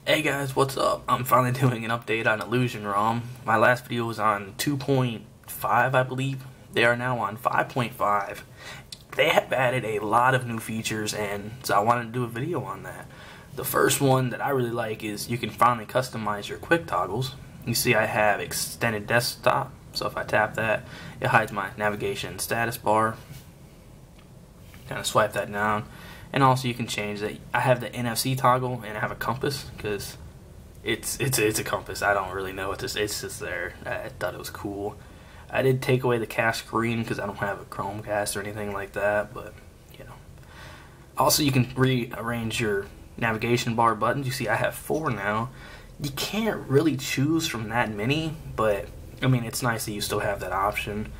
Hey guys, what's up? I'm finally doing an update on Illusion ROM. My last video was on 2.5, I believe. They are now on 5.5. They have added a lot of new features, and so I wanted to do a video on that. The first one that I really like is you can finally customize your quick toggles. You see I have extended desktop, so if I tap that, it hides my navigation status bar. Kind of swipe that down. And also you can change that. I have the NFC toggle and I have a compass because it's a compass. I don't really know what this is. It's just there. I thought it was cool. I did take away the cache screen because I don't have a Chromecast or anything like that, but you know. Also you can rearrange your navigation bar buttons. You see I have 4 now. You can't really choose from that many, but I mean it's nice that you still have that option.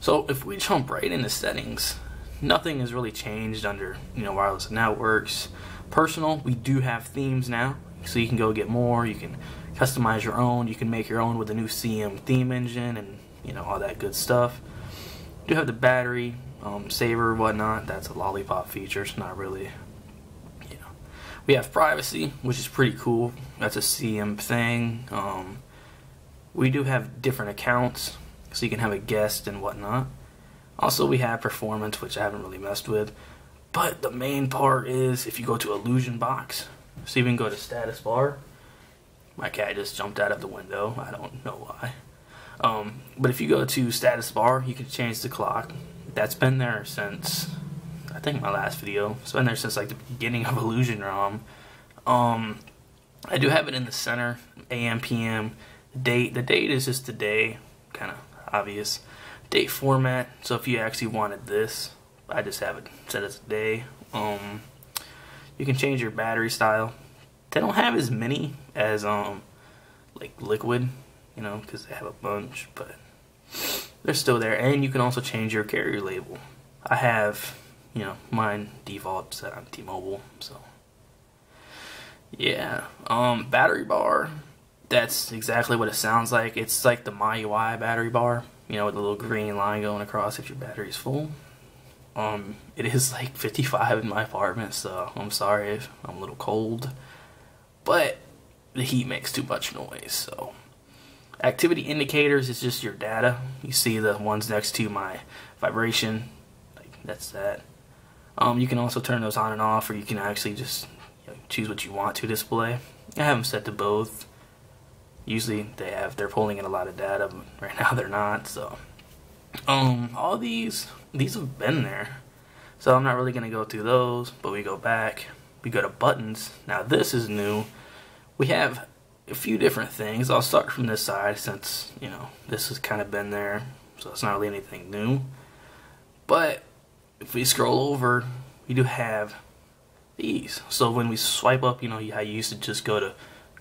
So if we jump right into settings, nothing has really changed under, wireless networks. Personal, we do have themes now, so you can go get more. You can customize your own. You can make your own with the new CM theme engine and all that good stuff. We do have the battery saver, whatnot. That's a lollipop feature. It's not really, We have privacy, which is pretty cool. That's a CM thing. We do have different accounts, so you can have a guest and whatnot. Also, we have performance, which I haven't really messed with. But the main part is if you go to Illusion Box, so you can go to status bar. My cat just jumped out of the window. I don't know why. But if you go to status bar, you can change the clock. That's been there since, I think, my last video. It's been there since like the beginning of Illusion ROM. I do have it in the center, AM, PM. The date is just the day, kind of obvious. Date format, so if you actually wanted this, I just have it set as a day. You can change your battery style. They don't have as many as like Liquid, because they have a bunch, but they're still there. And you can also change your carrier label. I have, mine default set on T-Mobile, so yeah. Battery bar, that's exactly what it sounds like. It's like the MyUI battery bar, with the little green line going across if your battery's full. It is like 55 in my apartment, so I'm sorry if I'm a little cold, but the heat makes too much noise. So activity indicators is just your data. You see the ones next to my vibration, like that's that. You can also turn those on and off, or you can actually just choose what you want to display. I have them set to both. Usually they're pulling in a lot of data, but right now they're not. So all these have been there, so I'm not really gonna go through those. But we go back, we go to buttons. Now this is new. We have a few different things. I'll start from this side since this has kind of been there, so it's not really anything new. But if we scroll over, we do have these. So when we swipe up, how you used to just go to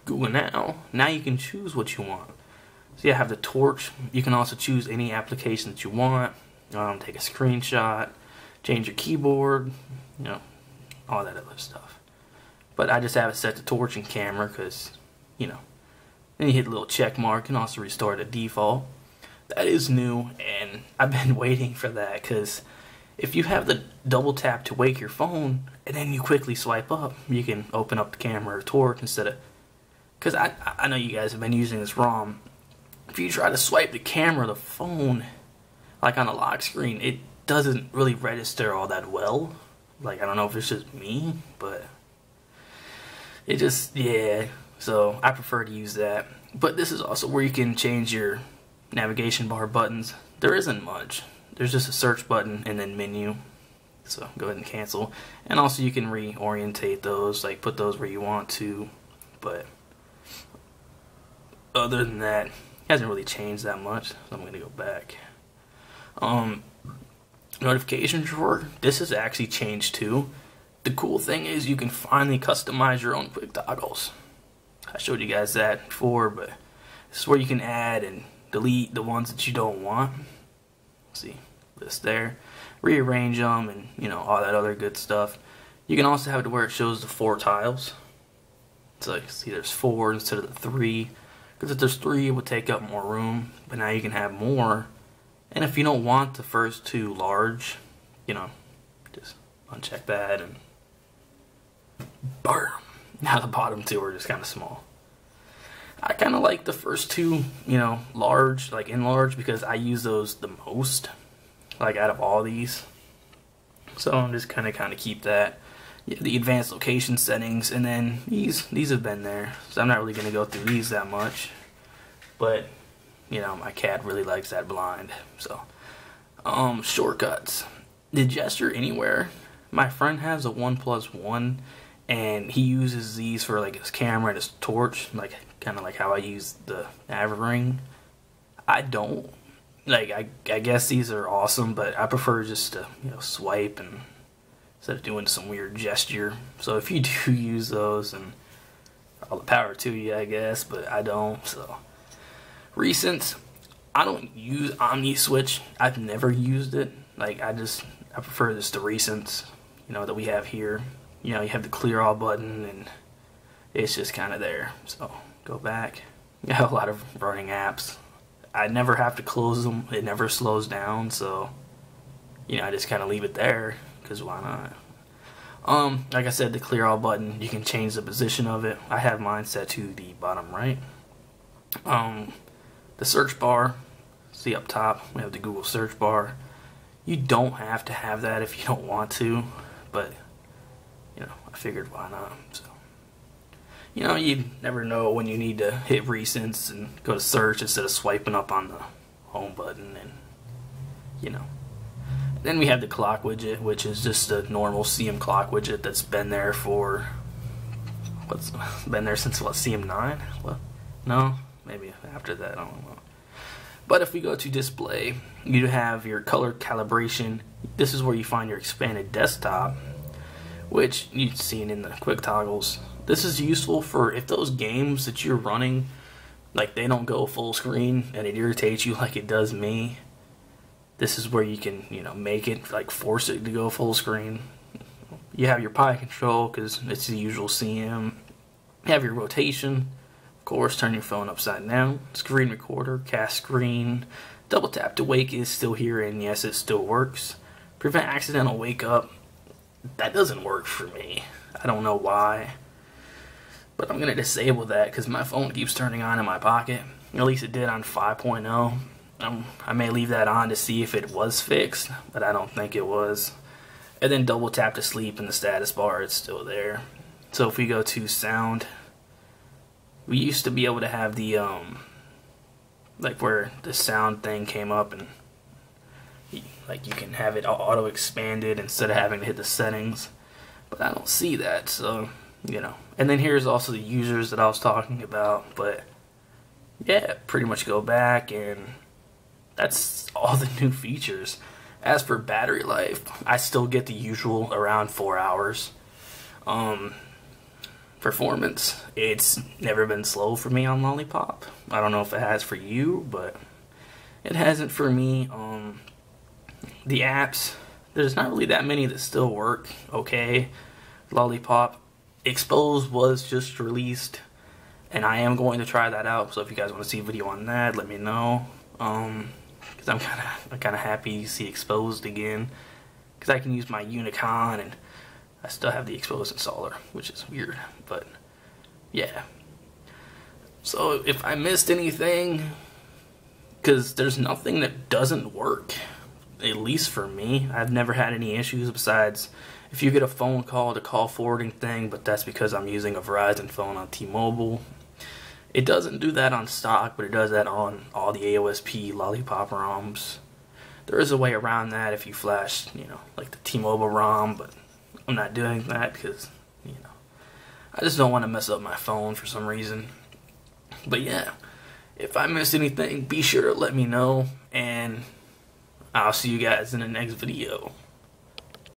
Google now you can choose what you want. So you have the torch. You can also choose any application that you want. Take a screenshot, change your keyboard, all that other stuff. But I just have it set to torch and camera because, then you hit the little check mark and also restore the default. That is new, and I've been waiting for that because if you have the double tap to wake your phone and then you quickly swipe up, you can open up the camera or torch instead of, because I know you guys have been using this ROM. If you try to swipe the camera of the phone, like on a lock screen, it doesn't really register all that well. Like, I don't know if it's just me, but it just, yeah. So I prefer to use that. But this is also where you can change your navigation bar buttons. There isn't much. There's just a search button and then menu. So go ahead and cancel. And also you can reorientate those, like put those where you want to. But other than that, it hasn't really changed that much, so I'm going to go back. Notification drawer, this has actually changed too. The cool thing is you can finally customize your own quick toggles. I showed you guys that before, but this is where you can add and delete the ones that you don't want. See, this there. Rearrange them and, all that other good stuff. You can also have it to where it shows the 4 tiles. So you see there's 4 instead of the 3. Because if there's 3, it would take up more room, but now you can have more. And if you don't want the first 2 large, just uncheck that and boom. Now the bottom two are just kind of small. I kind of like the first two, you know, large, like enlarged, because I use those the most, like out of all these. So I'm just kind of keep that. Yeah, the advanced location settings, and then these have been there, so I'm not really going to go through these that much. But, you know, my cat really likes that blind. So, shortcuts. The gesture anywhere. My friend has a OnePlus One, and he uses these for like his camera and his torch, like kind of like how I use the nav ring. I don't. Like, I guess these are awesome, but I prefer just to, you know, swipe and instead of doing some weird gesture. So if you do use those, and all the power to you, I guess, but I don't. So recents, I don't use Omni Switch. I've never used it. Like, I prefer just the recents, you know, that we have here. You know, you have the clear all button, and it's just kind of there. So go back. You have a lot of running apps. I never have to close them. It never slows down, so, you know, I just kind of leave it there, because why not? Like I said, the clear all button, you can change the position of it. I have mine set to the bottom right. The search bar, see up top, we have the Google search bar. You don't have to have that if you don't want to, but, you know, I figured why not, so. You know, you never know when you need to hit recents and go to search instead of swiping up on the home button, and, you know. Then we have the clock widget, which is just a normal CM clock widget that's been there for, what's been there since, what, CM9? What? No? Maybe after that, I don't know. But if we go to display, you have your color calibration. This is where you find your expanded desktop, which you've seen in the quick toggles. This is useful for if those games that you're running, like, they don't go full screen and it irritates you like it does me. This is where you can, you know, make it, like, force it to go full screen. You have your pie control, because it's the usual CM. You have your rotation. Of course, turn your phone upside down. Screen recorder, cast screen. Double tap to wake is still here, and yes, it still works. Prevent accidental wake up. That doesn't work for me. I don't know why. But I'm going to disable that because my phone keeps turning on in my pocket. At least it did on 5.0. I may leave that on to see if it was fixed, but I don't think it was. And then double tap to sleep in the status bar, it's still there. So if we go to sound, we used to be able to have the, like where the sound thing came up, and like you can have it auto expanded instead of having to hit the settings. But I don't see that, so, you know. And then here's also the users that I was talking about, but yeah, pretty much go back, and that's all the new features. As for battery life, I still get the usual around 4 hours. Performance, it's never been slow for me on Lollipop. I don't know if it has for you, but it hasn't for me. The apps, there's not really that many that still work okay. Lollipop Expose was just released, and I am going to try that out, so if you guys want to see a video on that, let me know. Because I'm kind of happy to see Exposed again, because I can use my Unicon, and I still have the Exposed installer, which is weird, but yeah. So if I missed anything, because there's nothing that doesn't work, at least for me. I've never had any issues besides if you get a phone call, the call forwarding thing, but that's because I'm using a Verizon phone on T-Mobile. It doesn't do that on stock, but it does that on all the AOSP Lollipop ROMs. There is a way around that if you flash, you know, like the T-Mobile ROM, but I'm not doing that because, you know, I just don't want to mess up my phone for some reason. But yeah, if I missed anything, be sure to let me know, and I'll see you guys in the next video.